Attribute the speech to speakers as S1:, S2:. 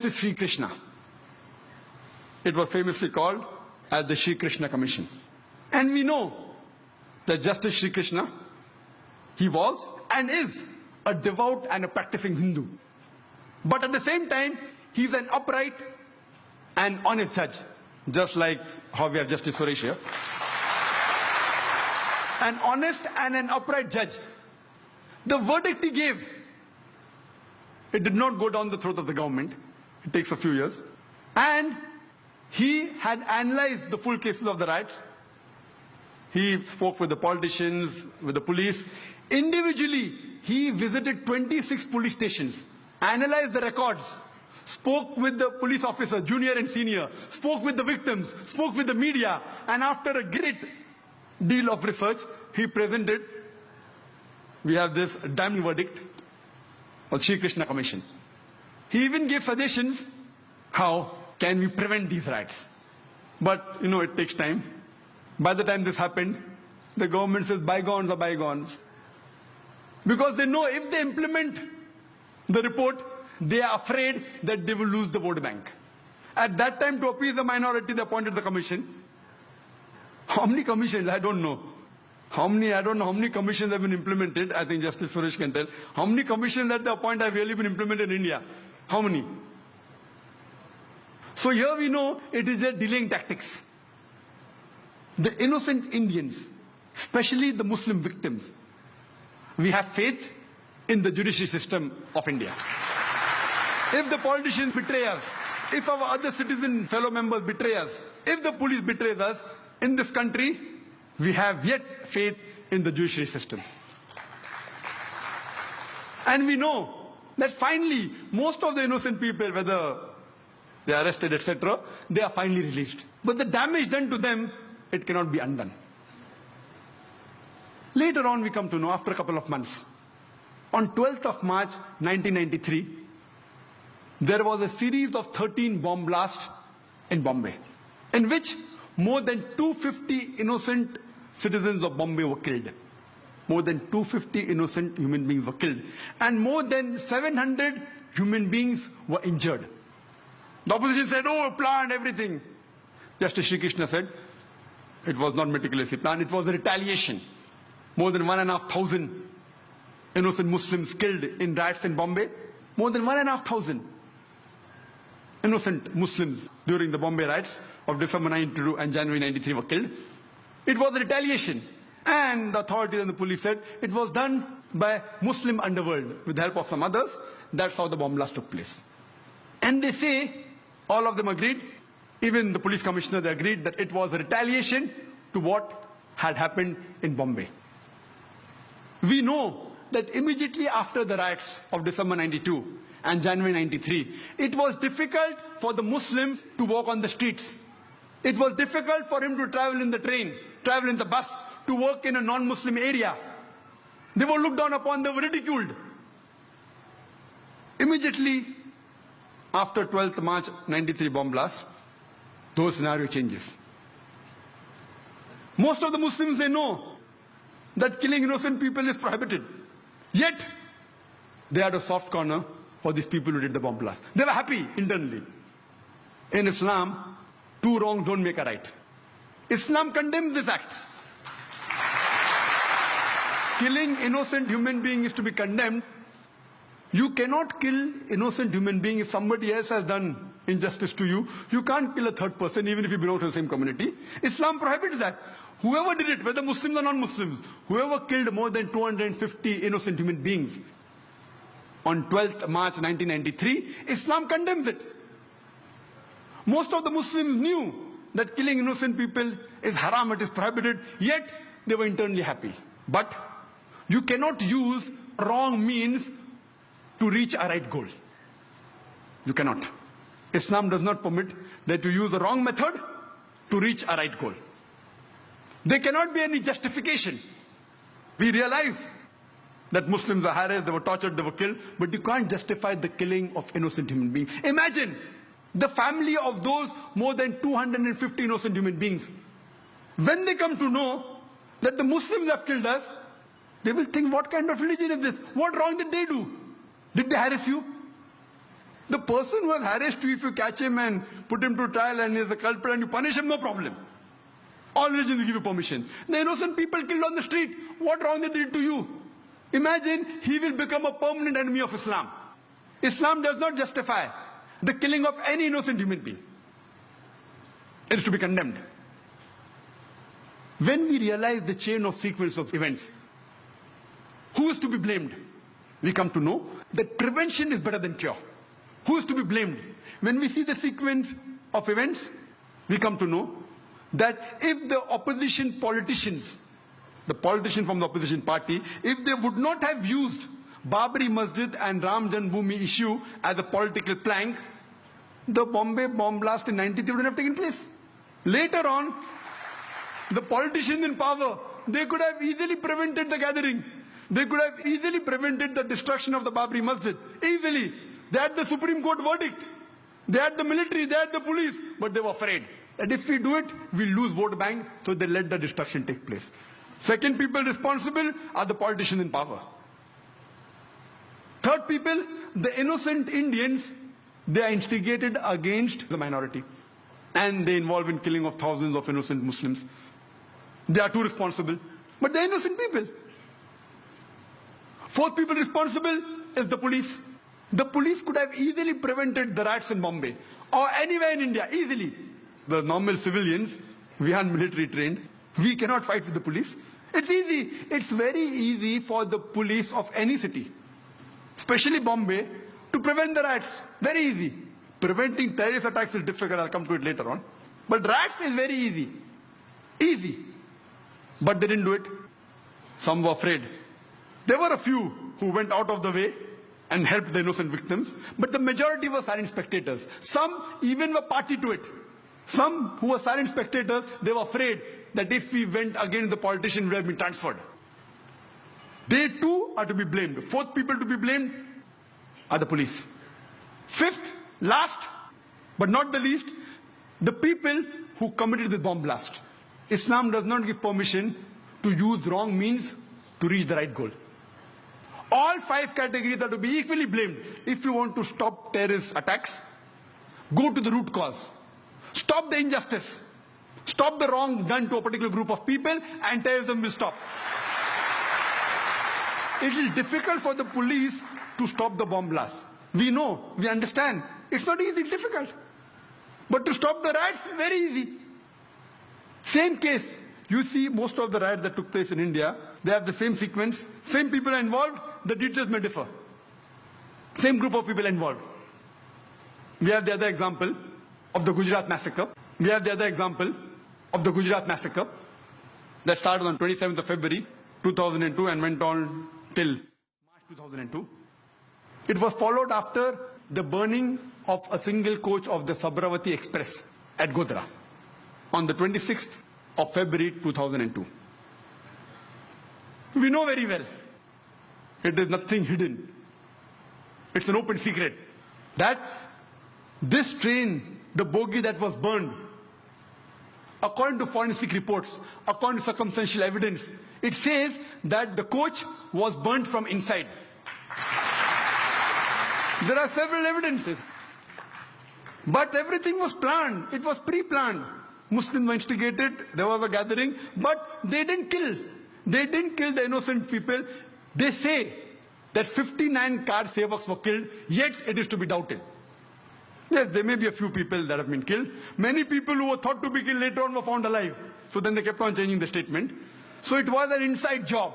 S1: Justice Sri Krishna. It was famously called as the Sri Krishna Commission. And we know that Justice Sri Krishna, he was and is a devout and a practicing Hindu. But at the same time, he's an upright and honest judge, just like how we have Justice Suresh here. An honest and an upright judge. The verdict he gave, it did not go down the throat of the government. It takes a few years. And he had analyzed the full cases of the riots. He spoke with the politicians, with the police. Individually, he visited 26 police stations, analyzed the records, spoke with the police officers, junior and senior, spoke with the victims, spoke with the media, and after a great deal of research, he presented, we have this damning verdict of Sri Krishna Commission. He even gave suggestions, how can we prevent these riots? But, it takes time. By the time this happened, the government says bygones are bygones. Because they know if they implement the report, they are afraid that they will lose the vote bank. At that time, to appease the minority, they appointed the commission. How many commissions? I don't know. I don't know how many commissions have been implemented. I think Justice Suresh can tell. How many commissions that they appoint have really been implemented in India? How many? So here we know it is their delaying tactics. The innocent Indians, especially the Muslim victims, we have faith in the judiciary system of India. If the politicians betray us, if our other citizen fellow members betray us, if the police betrays us, in this country, we have yet faith in the judiciary system. And we know that finally, most of the innocent people, whether they are arrested, etc., they are finally released. But the damage done to them, it cannot be undone. Later on, we come to know, after a couple of months, on 12th of March 1993, there was a series of 13 bomb blasts in Bombay, in which more than 250 innocent citizens of Bombay were killed. More than 250 innocent human beings were killed. And more than 700 human beings were injured. The opposition said, oh, planned everything. Justice Sri Krishna said, it was not meticulously planned, it was a retaliation. More than 1,500 innocent Muslims killed in riots in Bombay. More than 1,500 innocent Muslims during the Bombay riots of December 92 and January 93 were killed. It was a retaliation. And the authorities and the police said it was done by Muslim underworld with the help of some others. That's how the bomb blast took place. And they say, all of them agreed, even the police commissioner, they agreed that it was a retaliation to what had happened in Bombay. We know that immediately after the riots of December 92 and January 93, it was difficult for the Muslims to walk on the streets. It was difficult for him to travel in the train, travel in the bus, to work in a non-Muslim area. They were looked down upon, they were ridiculed. Immediately after 12th March 93 bomb blast, those scenario changes. Most of the Muslims, they know that killing innocent people is prohibited. Yet, they had a soft corner for these people who did the bomb blast. They were happy internally. In Islam, two wrongs don't make a right. Islam condemns this act. Killing innocent human beings is to be condemned. You cannot kill innocent human beings if somebody else has done injustice to you. You can't kill a third person even if you belong to the same community. Islam prohibits that. Whoever did it, whether Muslims or non-Muslims, whoever killed more than 250 innocent human beings on 12th March 1993, Islam condemns it. Most of the Muslims knew that killing innocent people is haram, it is prohibited, yet they were internally happy. But you cannot use wrong means to reach a right goal. You cannot. Islam does not permit that you use the wrong method to reach a right goal. There cannot be any justification. We realize that Muslims are harassed, they were tortured, they were killed, but you can't justify the killing of innocent human beings. Imagine the family of those more than 250 innocent human beings. When they come to know that the Muslims have killed us, they will think, what kind of religion is this? What wrong did they do? Did they harass you? The person who has harassed you, if you catch him and put him to trial and he is the culprit and you punish him, no problem. All religions give you permission. The innocent people killed on the street, what wrong they did to you? Imagine he will become a permanent enemy of Islam. Islam does not justify the killing of any innocent human being. It is to be condemned. When we realize the chain of sequence of events, who is to be blamed? We come to know that prevention is better than cure. Who is to be blamed? When we see the sequence of events, we come to know that if the opposition politicians, the politician from the opposition party, if they would not have used Babri Masjid and Ram Janmabhoomi issue as a political plank, the Bombay bomb blast in 93 would have taken place. Later on, the politicians in power, they could have easily prevented the gathering. They could have easily prevented the destruction of the Babri Masjid. Easily. They had the Supreme Court verdict. They had the military, they had the police, but they were afraid that if we do it, we lose vote bank, so they let the destruction take place. Second people responsible are the politicians in power. Third people, the innocent Indians, they are instigated against the minority. And they involve in killing of thousands of innocent Muslims. They are too responsible. But they are innocent people. Fourth people responsible is the police. The police could have easily prevented the riots in Bombay or anywhere in India, easily. The normal civilians, we are military trained. We cannot fight with the police. It's easy. It's very easy for the police of any city, especially Bombay, to prevent the riots. Very easy. Preventing terrorist attacks is difficult. I'll come to it later on. But riots is very easy. Easy. But they didn't do it. Some were afraid. There were a few who went out of the way and helped the innocent victims, but the majority were silent spectators. Some even were party to it. Some who were silent spectators, they were afraid that if we went against the politician, we would have been transferred. They too are to be blamed. Fourth people to be blamed are the police. Fifth, last, but not the least, the people who committed the bomb blast. Islam does not give permission to use wrong means to reach the right goal. All five categories are to be equally blamed. If you want to stop terrorist attacks, go to the root cause. Stop the injustice. Stop the wrong done to a particular group of people and terrorism will stop. It is difficult for the police to stop the bomb blast. We know, we understand. It's not easy, it's difficult. But to stop the riots, very easy. Same case. You see most of the riots that took place in India, they have the same sequence, same people are involved, the details may differ. Same group of people involved. We have the other example of the Gujarat massacre. We have the other example of the Gujarat massacre that started on 27th of February 2002 and went on till March 2002. It was followed after the burning of a single coach of the Sabravati Express at Godhra on the 26th of February 2002. We know very well, it is nothing hidden. It's an open secret that this train, the bogie that was burned, according to forensic reports, according to circumstantial evidence, it says that the coach was burnt from inside. There are several evidences. But everything was planned. It was pre-planned. Muslims were instigated, there was a gathering, but they didn't kill. They didn't kill the innocent people. They say that 59 car sevaks were killed, yet it is to be doubted. Yes, there may be a few people that have been killed. Many people who were thought to be killed later on were found alive. So then they kept on changing the statement. So it was an inside job.